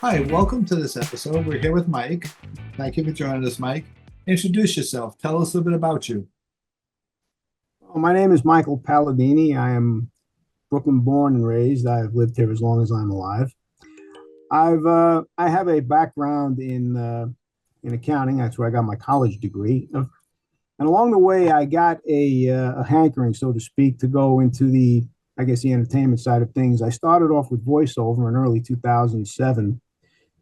Hi, welcome to this episode. We're here with Mike. Thank you for joining us, Mike. Introduce yourself. Tell us a little bit about you. Well, my name is Michael Paladine. I am Brooklyn born and raised. I've lived here as long as I'm alive. I have a background in accounting. That's where I got my college degree. And along the way, I got a hankering, so to speak, to go into the entertainment side of things. I started off with voiceover in early 2007.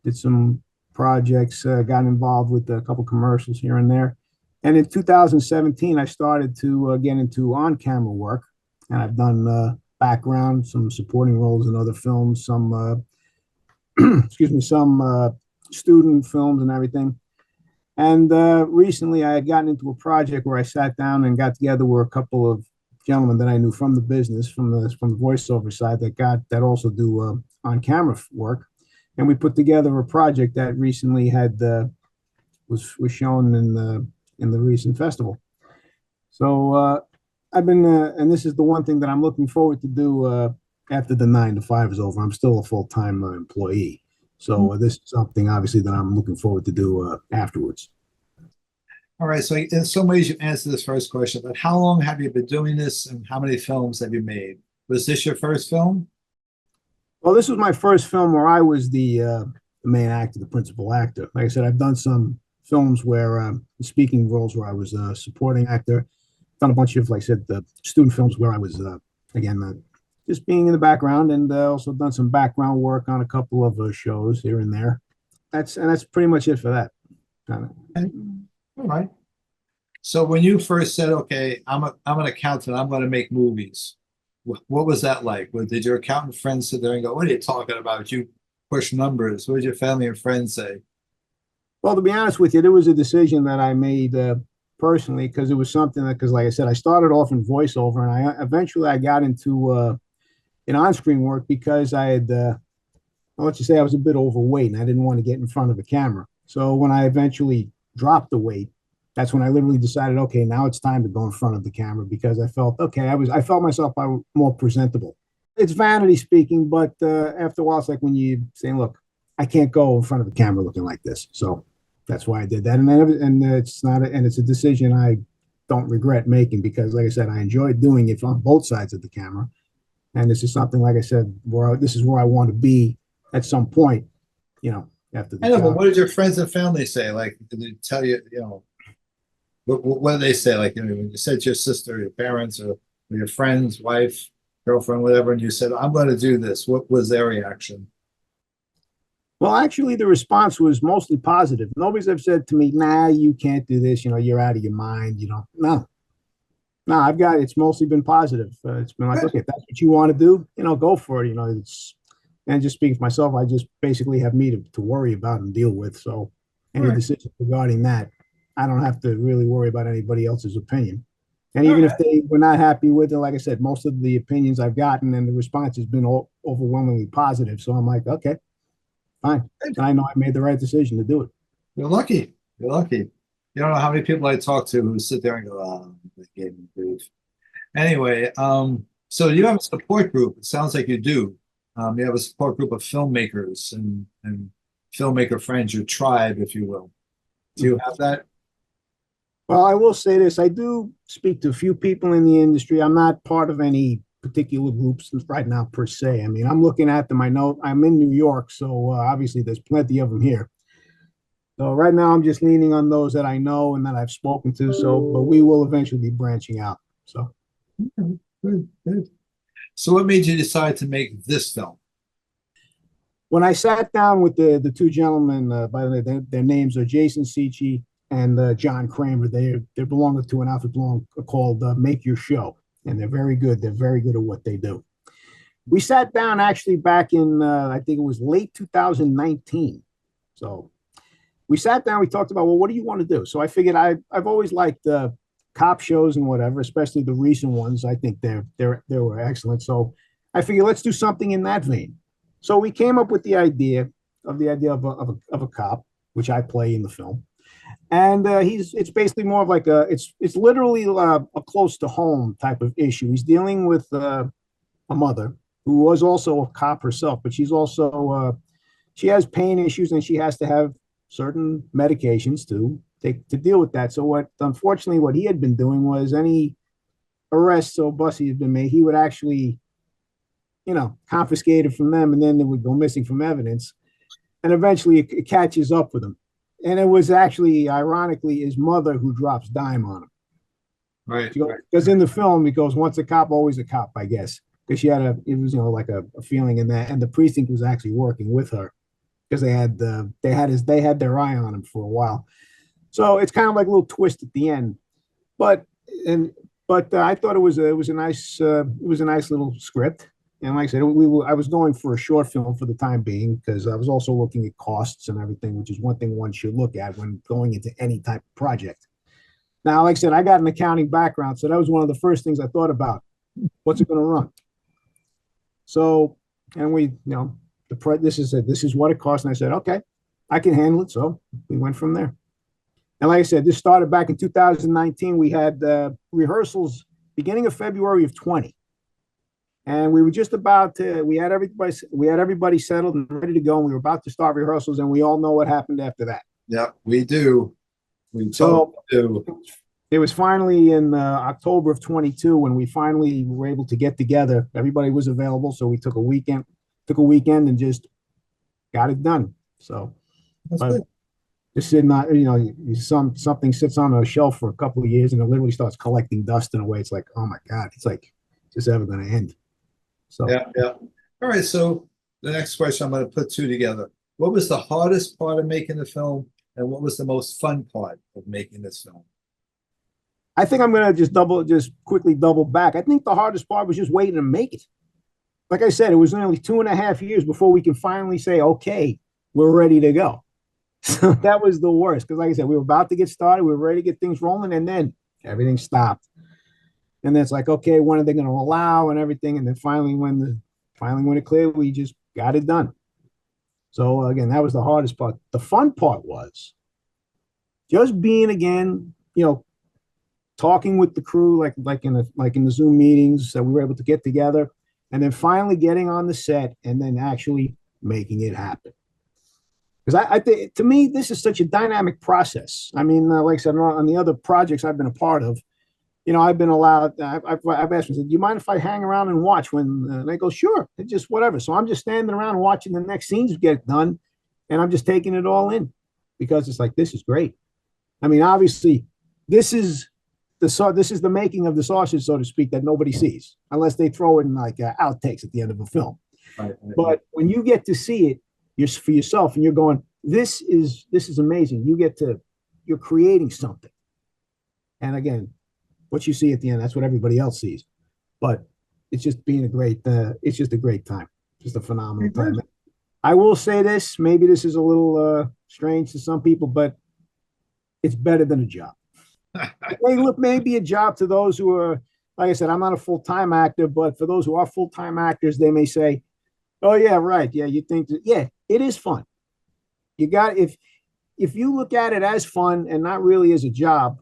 Did some projects, got involved with a couple commercials here and there. And in 2017, I started to get into on-camera work, and I've done background, some supporting roles in other films, some excuse me, some student films and everything. And recently, I had gotten into a project where I sat down and got together with a couple of gentlemen that I knew from the business, from the voiceover side that also do on-camera work, and we put together a project that recently had was shown in the recent festival. So I've been, and this is the one thing that I'm looking forward to do after the 9 to 5 is over. I'm still a full time employee, so this is something obviously that I'm looking forward to do afterwards. All right, so in some ways you answered this first question, but how long have you been doing this and how many films have you made? Was this your first film? Well, this was my first film where I was the main actor, the principal actor. Like I said, I've done some films where speaking roles where I was a supporting actor. Done a bunch of, like I said, the student films where I was again just being in the background, and also done some background work on a couple of shows here and there. That's pretty much it for that. Kind of. Okay. All right. So when you first said, "Okay, I'm an accountant. I'm going to make movies," what was that like? Did your accountant friends sit there and go, "What are you talking about? You push numbers." What did your family and friends say? Well, to be honest with you, there was a decision that I made personally because it was something that, because like I said, I started off in voiceover, and I eventually I got into in on-screen work because I had, well, let's just say I was a bit overweight and I didn't want to get in front of a camera. So when I eventually dropped the weight, that's when I literally decided, okay, now it's time to go in front of the camera because I felt, okay, I felt myself more presentable. It's vanity speaking, but after a while, it's like when you say, look, I can't go in front of the camera looking like this. So that's why I did that. And it's not, and it's a decision I don't regret making because, like I said, I enjoyed doing it on both sides of the camera. And this is something, like I said, this is where I want to be at some point, after the I know, but job. what did your friends and family say? Like, did they tell you, what do they say? Like, when you said to your sister, your parents, or your friends, wife, girlfriend, whatever, and you said, "I'm going to do this." What was their reaction? Well, actually, the response was mostly positive. Nobody's ever said to me, nah, you can't do this. You're out of your mind. No, it's mostly been positive. It's been like, Good. okay, if that's what you want to do, go for it. And just speaking for myself, I just basically have me to worry about and deal with. So All any right. decision regarding that, I don't have to really worry about anybody else's opinion. And All even if right. they were not happy with it, like I said, most of the opinions I've gotten and the response has been overwhelmingly positive. So I'm like, okay, fine. Good. And I know I made the right decision to do it. You're lucky. You're lucky. You don't know how many people I talk to who sit there and go, "Oh, they gave me grief." Anyway, so you have a support group. It sounds like you do. You have a support group of filmmakers and filmmaker friends, your tribe, if you will. Do you have that? Well, I will say this. I do speak to a few people in the industry. I'm not part of any particular groups right now, per se. I mean, I'm looking at them. I know I'm in New York, so obviously there's plenty of them here. So right now I'm just leaning on those that I know and that I've spoken to. So, but we will eventually be branching out. So Okay, good, good. So what made you decide to make this film? when I sat down with the two gentlemen, by the way, their names are Jason Seachy and John Kramer. They belong to an outfit called Make Your Show, and they're very good. They're very good at what they do. We sat down actually back in I think it was late 2019. So we sat down. We talked about, well, what do you want to do? So I figured I've always liked cop shows and whatever, especially the recent ones. I think they were excellent. So I figured let's do something in that vein. So we came up with the idea of a cop, which I play in the film, and it's basically more of like it's literally a close to home type of issue. He's dealing with a mother who was also a cop herself, but she's also she has pain issues and she has to have certain medications to take to deal with that. So what unfortunately what he had been doing was any arrests or busts he had been made, he would actually, confiscate it from them, and then it would go missing from evidence, and eventually it catches up with him. And it was actually, ironically, his mother who drops dime on him. Right. Because in the film, it goes, once a cop, always a cop, I guess. Because it was, like a feeling in that, and the precinct was actually working with her because they had their eye on him for a while. So it's kind of like a little twist at the end, but I thought it was a nice little script. And like I said, I was going for a short film for the time being because I was also looking at costs and everything, which is one thing one should look at when going into any type of project. Now, like I said, I got an accounting background, so that was one of the first things I thought about. What's it going to run? So, and this is what it costs, and I said, okay, I can handle it. So we went from there. And like I said, this started back in 2019. We had rehearsals beginning of February of 20. And we were just about to, we had everybody settled and ready to go. And we were about to start rehearsals, and we all know what happened after that. Yeah, we do. We totally do. It was finally in October of 22 when we finally were able to get together. Everybody was available, so we took a weekend and just got it done. So, just did not, something sits on a shelf for a couple of years and it literally starts collecting dust in a way. It's like, oh my God, it's like, is this ever going to end? So yeah. All right. So the next question, I'm going to put two together. What was the hardest part of making the film, and what was the most fun part of making this film? I think I'm going to just quickly double back. I think the hardest part was just waiting to make it. Like I said, it was nearly 2.5 years before we can finally say, okay, we're ready to go. So that was the worst. Because like I said, we were about to get started. We were ready to get things rolling, and then everything stopped. And then it's like, okay, when are they going to allow and everything? And then finally when it cleared, we just got it done. So again, that was the hardest part. The fun part was just being again, talking with the crew, like in the Zoom meetings that we were able to get together, and then finally getting on the set and then actually making it happen. Because I think, to me, this is such a dynamic process. I mean, like I said, on the other projects I've been a part of, I've been allowed. I've asked them, do you mind if I hang around and watch? When they go, sure, it's just whatever. So I'm just standing around watching the next scenes get done, and I'm just taking it all in because it's like, this is great. I mean, obviously, this is the making of the sausage, so to speak, that nobody sees unless they throw in like outtakes at the end of a film. Right. But when you get to see it, you're for yourself, and you're going, this is amazing. You're creating something. And again, what you see at the end, that's what everybody else sees. But it's just it's just a great time. Just a phenomenal time. I will say this, maybe this is a little strange to some people, but it's better than a job. It may be a job to those who are, like I said, I'm not a full-time actor, but for those who are full-time actors, they may say, oh yeah, right. Yeah, you think that, yeah, it is fun. If you look at it as fun and not really as a job,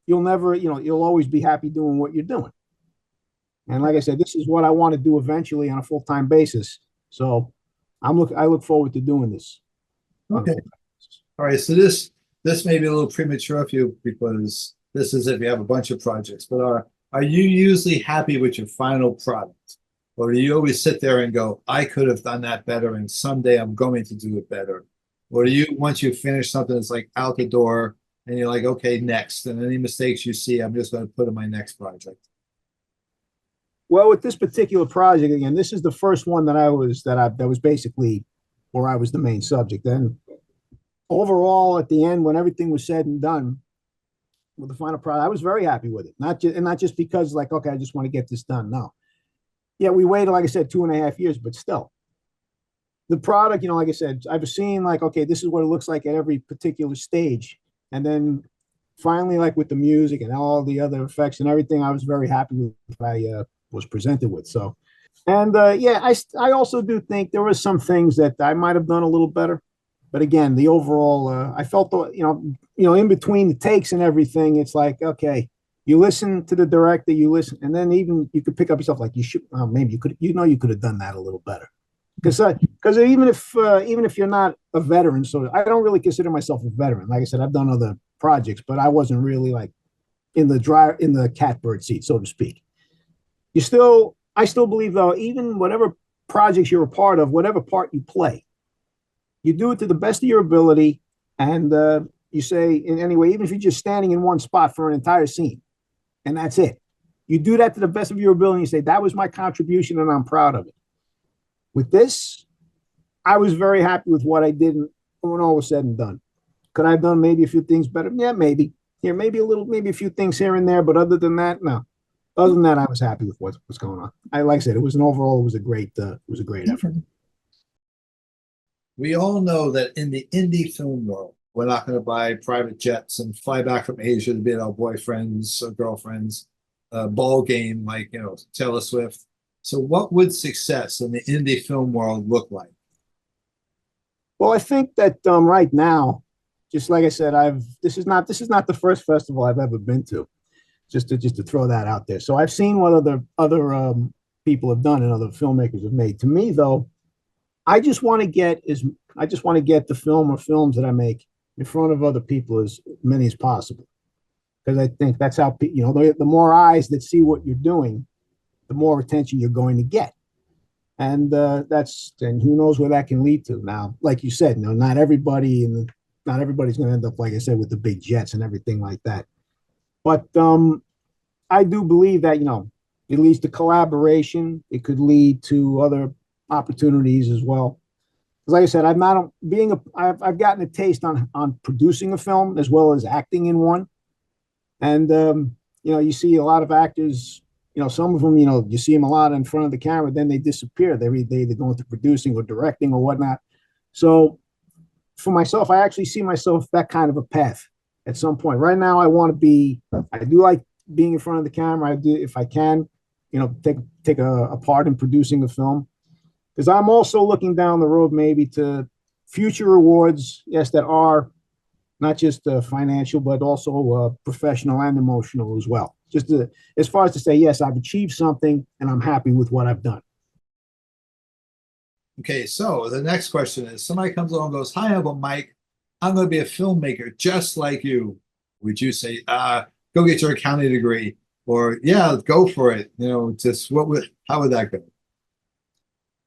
you'll always be happy doing what you're doing. And like I said, this is what I want to do eventually on a full-time basis. So I look forward to doing this. Okay. All right. So this may be a little premature for you because this is if you have a bunch of projects, but are you usually happy with your final product? Or do you always sit there and go, I could have done that better, and someday I'm going to do it better? Or do you, once you finish something, it's like out the door, and you're like, okay, next, and any mistakes you see, I'm just going to put in my next project? Well, with this particular project, again, this is the first one that was basically where I was the main subject. And overall, at the end, when everything was said and done with the final product, I was very happy with it. Not just because like, okay, I just want to get this done. No. Yeah, we waited, like I said, 2.5 years, but still. The product, like I said, I've seen like, okay, this is what it looks like at every particular stage. And then finally, like with the music and all the other effects and everything, I was very happy with what I was presented with. So, and yeah, I also do think there were some things that I might have done a little better. But again, the overall, I felt, in between the takes and everything, it's like, okay, you listen to the director, and then even you could pick up yourself like you should, maybe you could, you could have done that a little better. Because even if you're not a veteran, so I don't really consider myself a veteran. Like I said, I've done other projects, but I wasn't really like in the catbird seat, so to speak. I still believe though, even whatever projects you're a part of, whatever part you play, you do it to the best of your ability, and you say in any way, even if you're just standing in one spot for an entire scene, and that's it. You do that to the best of your ability. And you say that was my contribution, and I'm proud of it. With this, I was very happy with what I did when all was said and done. Could I have done maybe a few things better? Yeah, maybe. Here, maybe a few things here and there, but other than that, no. Other than that, I was happy with what's going on. Like I said, it was a great effort. We all know that in the indie film world, we're not going to buy private jets and fly back from Asia to be at our boyfriends or girlfriends, ball game like, Taylor Swift. So what would success in the indie film world look like? Well, I think that right now, just like I said, this is not the first festival I've ever been to. Just to throw that out there. So I've seen what other people have done and other filmmakers have made. To me, though, I just want to get the film or films that I make in front of other people as many as possible, because I think that's how the more eyes that see what you're doing, the more attention you're going to get, and who knows where that can lead to. Now, like you said, not everybody's going to end up, like I said, with the big jets and everything like that. But I do believe that it leads to collaboration. It could lead to other opportunities as well. Because, like I said, I've gotten a taste on producing a film as well as acting in one. And you see a lot of actors. Some of them, you see them a lot in front of the camera, then they disappear. They either go into producing or directing or whatnot. So for myself, I actually see myself that kind of a path at some point. Right now, I do like being in front of the camera. I do, if I can, take a part in producing a film, because I'm also looking down the road maybe to future awards, yes, that are not just financial, but also professional and emotional as well. As far as to say, yes, I've achieved something and I'm happy with what I've done. Okay, so the next question is, somebody comes along and goes, "Hi, I'm Mike. I'm going to be a filmmaker just like you." Would you say, go get your accounting degree, or yeah, go for it? How would that go?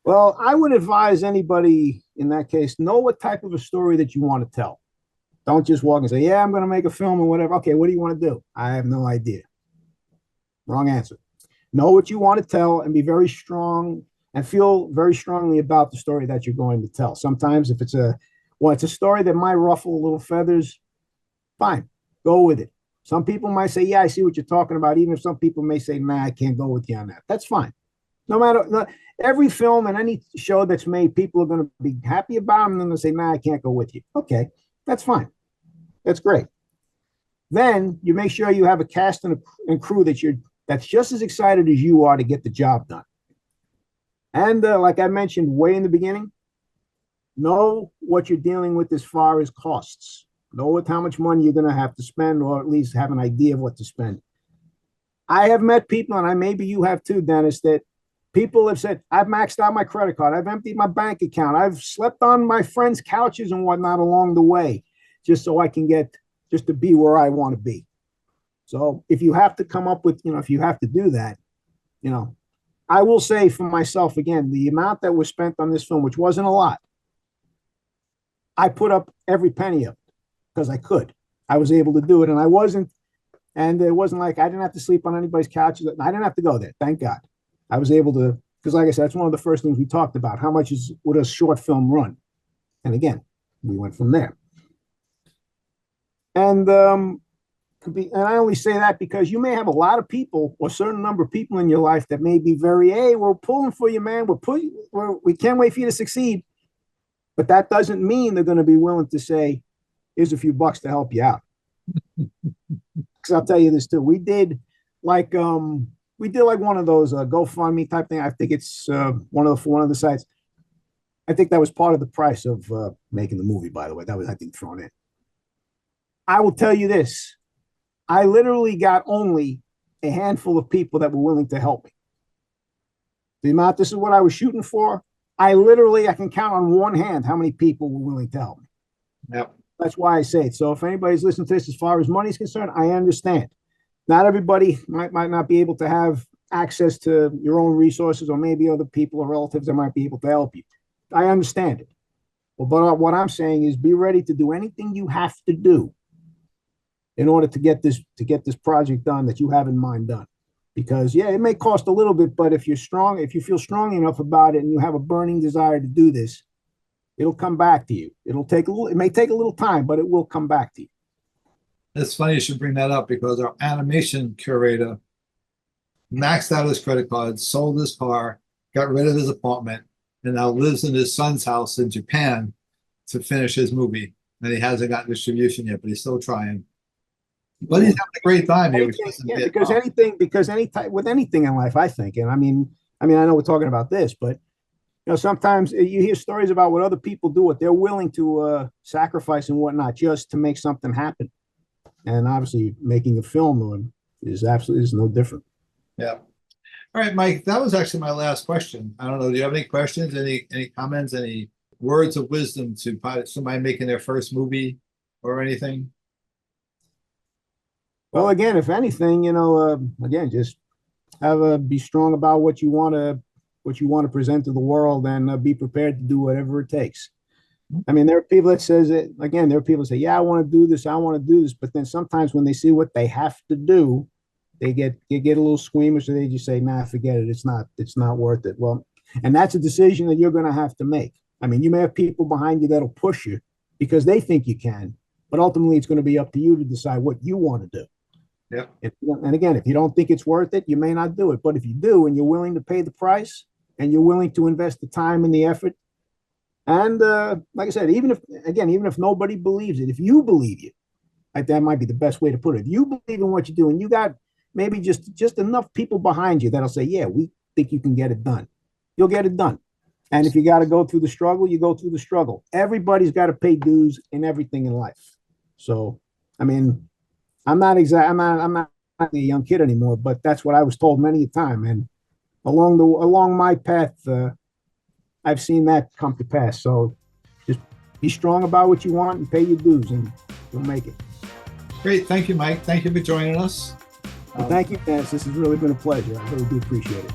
Well, I would advise anybody in that case, know what type of a story that you want to tell. Don't just walk and say, yeah, I'm going to make a film or whatever. Okay, what do you want to do? I have no idea. Wrong answer. Know what you want to tell and be very strong and feel very strongly about the story that you're going to tell. Sometimes if it's a story that might ruffle a little feathers, fine, go with it. Some people might say, yeah, I see what you're talking about. Even if some people may say, nah, I can't go with you on that. That's fine. Every film and any show that's made, people are going to be happy about them, and then they'll say, nah, I can't go with you. Okay, that's fine. That's great. Then you make sure you have a cast and crew that's just as excited as you are to get the job done. And like I mentioned way in the beginning, know what you're dealing with as far as costs. Know how much money you're going to have to spend, or at least have an idea of what to spend. I have met people, and maybe you have too, Dennis, that people have said, I've maxed out my credit card. I've emptied my bank account. I've slept on my friends' couches and whatnot along the way, just so I can just to be where I want to be. So if you have to come up with, if you have to do that, I will say for myself, again, the amount that was spent on this film, which wasn't a lot, I put up every penny of it because I could. I was able to do it, and it wasn't like I didn't have to sleep on anybody's couches. I didn't have to go there. Thank God. I was able to, because like I said, that's one of the first things we talked about. How much would a short film run? And again, we went from there. And I only say that because you may have a lot of people or a certain number of people in your life that may be hey, we're pulling for you, man. We can't wait for you to succeed. But that doesn't mean they're going to be willing to say, here's a few bucks to help you out. Because I'll tell you this too. We did like one of those GoFundMe type thing. I think it's one of the sites. I think that was part of the price of making the movie, by the way. That was, I think, thrown in. I will tell you this. I literally got only a handful of people that were willing to help me. This is what I was shooting for. I literally, I can count on one hand how many people were willing to help me. Yep. That's why I say it. So if anybody's listening to this as far as money is concerned, I understand. Not everybody might not be able to have access to your own resources, or maybe other people or relatives that might be able to help you. I understand it. Well, but what I'm saying is be ready to do anything you have to do in order to get this project done that you have in mind done. Because yeah, it may cost a little bit, but if you're strong, if you feel strong enough about it and you have a burning desire to do this, it'll come back to you. It may take a little time, but it will come back to you. It's funny you should bring that up because our animation curator maxed out his credit card, sold his car, got rid of his apartment, and now lives in his son's house in Japan to finish his movie. And he hasn't gotten distribution yet, but he's still trying. But he's having a great time. With anything in life, I think, and I mean, I know we're talking about this, but sometimes you hear stories about what other people do, what they're willing to sacrifice and whatnot just to make something happen. And obviously, making a film is no different. Yeah. All right, Mike, that was actually my last question. I don't know. Do you have any questions, any comments, any words of wisdom to somebody making their first movie or anything? Well, again, if anything, again, just be strong about what you want to present to the world, and be prepared to do whatever it takes. I mean, there are people that says it again. There are people that say, "Yeah, I want to do this. I want to do this," but then sometimes when they see what they have to do, they get a little squeamish, and they just say, "Nah, forget it. It's not worth it." Well, and that's a decision that you're going to have to make. I mean, you may have people behind you that'll push you because they think you can, but ultimately, it's going to be up to you to decide what you want to do. Yeah. And again, if you don't think it's worth it, you may not do it. But if you do, and you're willing to pay the price, and you're willing to invest the time and the effort, and like I said, even if nobody believes it, if you believe it, that might be the best way to put it. If you believe in what you do, and you got maybe just enough people behind you that'll say, "Yeah, we think you can get it done," you'll get it done. And if you got to go through the struggle, you go through the struggle. Everybody's got to pay dues in everything in life. So, I mean, I'm not a young kid anymore, but that's what I was told many a time. And along my path, I've seen that come to pass. So just be strong about what you want and pay your dues, and you'll make it. Great. Thank you, Mike. Thank you for joining us. Well, thank you, Dennis. This has really been a pleasure. I really do appreciate it.